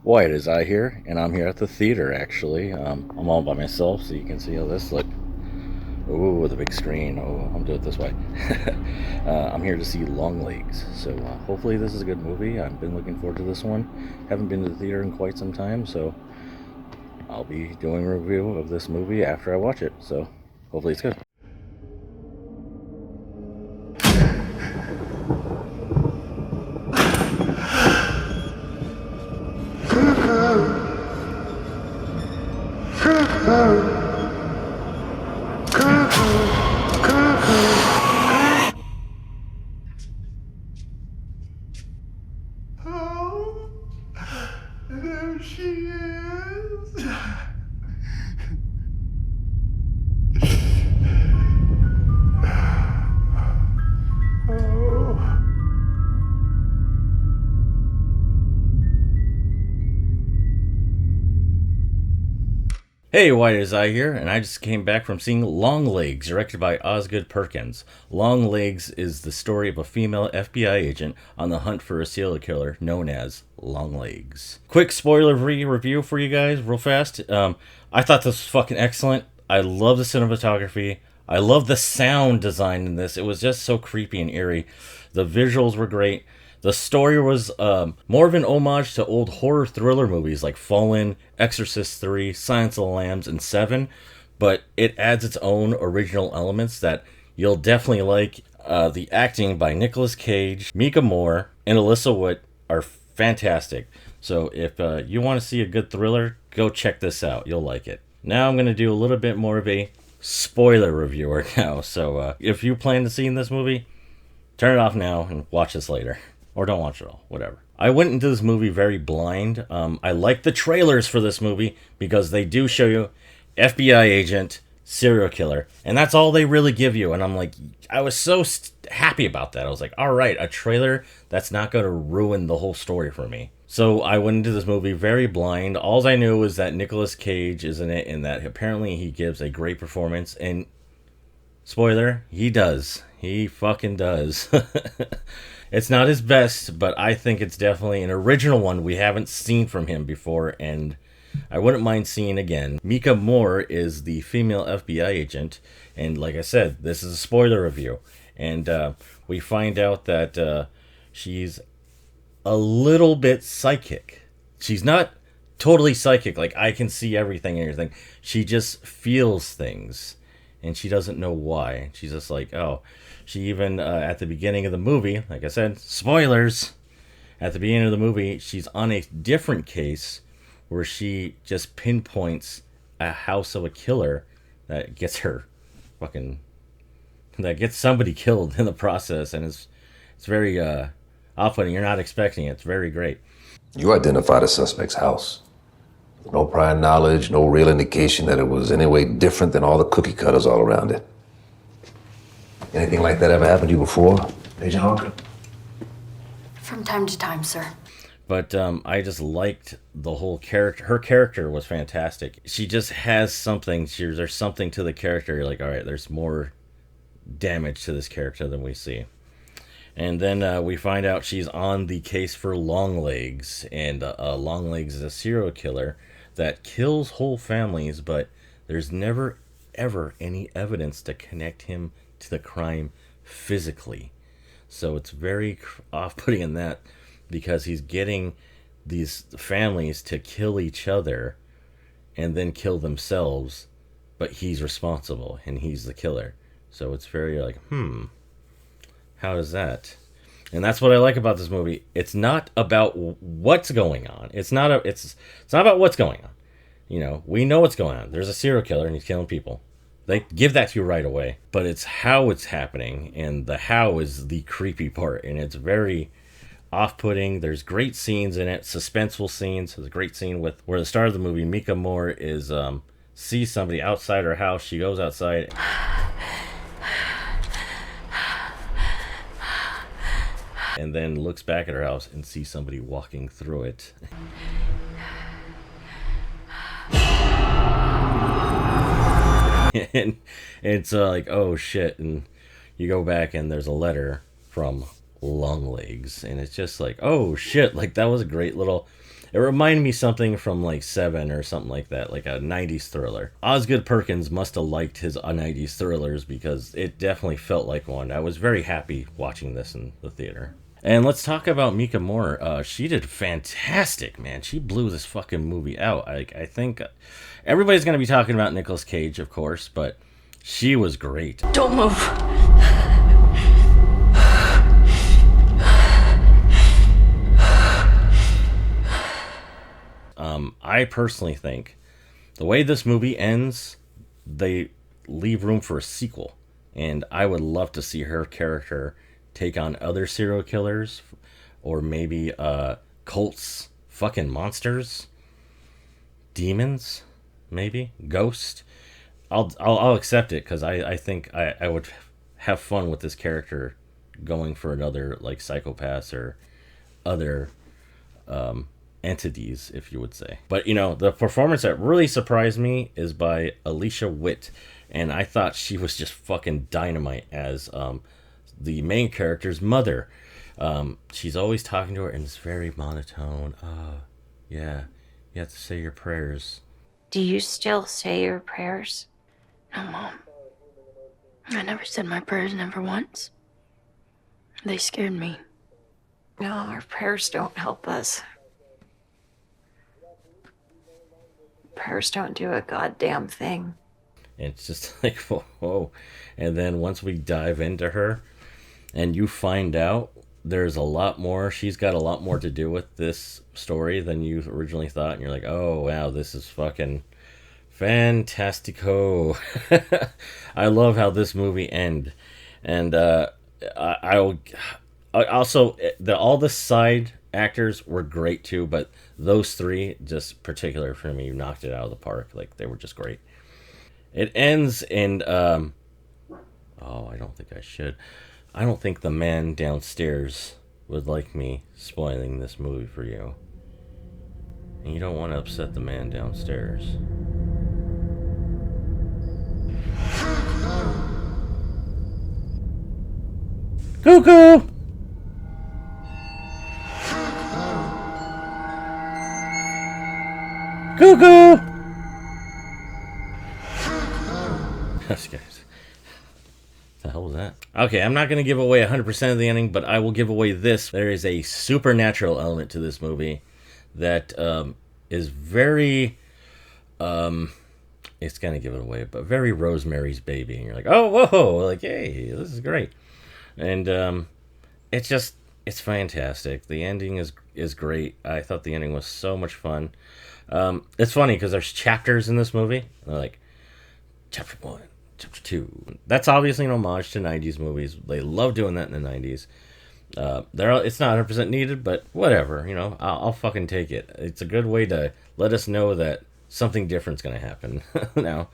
Wyatt is I here, and I'm here at the theater actually. I'm all by myself, so you can see how this look. Ooh, the big screen. Oh, I'm doing it this way. I'm here to see Longlegs, so hopefully this is a good movie. I've been looking forward to this one. Haven't been to the theater in quite some time, so I'll be doing a review of this movie after I watch it. So hopefully it's good. Oh, there she is. Oh. Hey, White is I here, and I just came back from seeing Longlegs, directed by Osgood Perkins. Longlegs is the story of a female FBI agent on the hunt for a serial killer known as Longlegs. Quick spoiler-free review for you guys, real fast. I thought this was fucking excellent. I love the cinematography. I love the sound design in this. It was just so creepy and eerie. The visuals were great. The story was more of an homage to old horror thriller movies like Fallen, Exorcist 3, Silence of the Lambs, and Seven, but it adds its own original elements that you'll definitely like. The acting by Nicolas Cage, Mika Moore, and Alyssa Wood are fantastic. So if you want to see a good thriller, go check this out. You'll like it. Now I'm going to do a little bit more of a spoiler reviewer now. So if you plan to see this movie, turn it off now and watch this later. Or don't watch it all, whatever. I went into this movie very blind. I like the trailers for this movie because they do show you FBI agent, serial killer, and that's all they really give you. And I'm like, I was so happy about that. I was like, all right, a trailer that's not going to ruin the whole story for me. So I went into this movie very blind. All I knew was that Nicolas Cage is in it and that apparently he gives a great performance. And spoiler, he does. He fucking does. It's not his best, but I think it's definitely an original one we haven't seen from him before, and I wouldn't mind seeing again. Mika Moore is the female FBI agent, and like I said, this is a spoiler review. And we find out that she's a little bit psychic. She's not totally psychic, like I can see everything and everything. She just feels things, and she doesn't know why. She's just like, oh. She even, at the beginning of the movie, like I said, spoilers, at the beginning of the movie, she's on a different case where she just pinpoints a house of a killer that gets her fucking, that gets somebody killed in the process, and it's very off-putting. You're not expecting it. It's very great. You identified a suspect's house. No prior knowledge, no real indication that it was any way different than all the cookie cutters all around it. Anything like that ever happened to you before, Agent Harker? From time to time, sir. But I just liked the whole character. Her character was fantastic. She just has something. There's something to the character. You're like, all right, there's more damage to this character than we see. And then we find out she's on the case for Longlegs. And Longlegs is a serial killer that kills whole families, but there's never, ever any evidence to connect him to the crime physically. So it's very off-putting in that because he's getting these families to kill each other and then kill themselves, but he's responsible and he's the killer. So it's very like, how is that? And that's what I like about this movie. It's not about what's going on. It's not about what's going on. You know, we know what's going on. There's a serial killer and he's killing people. They give that to you right away, but it's how it's happening, and the how is the creepy part, and it's very off-putting. There's great scenes in it, suspenseful scenes. There's a great scene with where the star of the movie, Mika Moore, is sees somebody outside her house. She goes outside and then looks back at her house and sees somebody walking through it. And it's like, oh shit, and you go back and there's a letter from Longlegs, and it's just like, oh shit, like that was a great little, It reminded me something from like Seven or something like that, like a 90s thriller. Osgood Perkins must have liked his 90s thrillers because it definitely felt like one. I was very happy watching this in the theater. And let's talk about Mika Moore. She did fantastic, man. She blew this fucking movie out. I think everybody's going to be talking about Nicolas Cage, of course, but she was great. Don't move. I personally think the way this movie ends, they leave room for a sequel. And I would love to see her character take on other serial killers or maybe cults, fucking monsters, demons, maybe ghost. I'll accept it because I think I would have fun with this character going for another like psychopaths or other entities, if you would say. But you know, the performance that really surprised me is by Alicia Witt, and I thought she was just fucking dynamite as the main character's mother. She's always talking to her and it's very monotone. Yeah, you have to say your prayers. Do you still say your prayers? No, Mom. I never said my prayers, never once. They scared me. No, our prayers don't help us. Prayers don't do a goddamn thing. And it's just like, whoa. And then once we dive into her and you find out there's a lot more, she's got a lot more to do with this story than you originally thought. And you're like, oh, wow, this is fucking fantastico. I love how this movie ends. And I also, all the side actors were great too, but those three, just particular for me, knocked it out of the park. Like, they were just great. It ends in, I don't think I should. I don't think the man downstairs would like me spoiling this movie for you. And you don't want to upset the man downstairs. Cuckoo! Cuckoo! Guys. The hell was that? Okay, I'm not going to give away 100% of the ending, but I will give away this. There is a supernatural element to this movie that is very, it's going to give it away, but very Rosemary's Baby. And you're like, oh, whoa, like, hey, this is great. And it's fantastic. The ending is great. I thought the ending was so much fun. It's funny because there's chapters in this movie. They're like, chapter 1. Chapter 2. That's obviously an homage to 90s movies. They love doing that in the 90s. It's not 100% needed, but whatever, you know, I'll fucking take it. It's a good way to let us know that something different's going to happen. Now,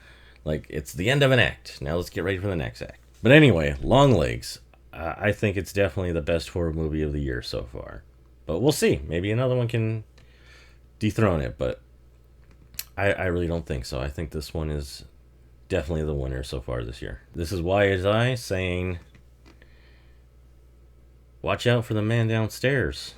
like, it's the end of an act. Now let's get ready for the next act. But anyway, Longlegs. I think it's definitely the best horror movie of the year so far. But we'll see. Maybe another one can dethrone it, but I really don't think so. I think this one is definitely the winner so far this year. This is Why Is I saying, watch out for the man downstairs.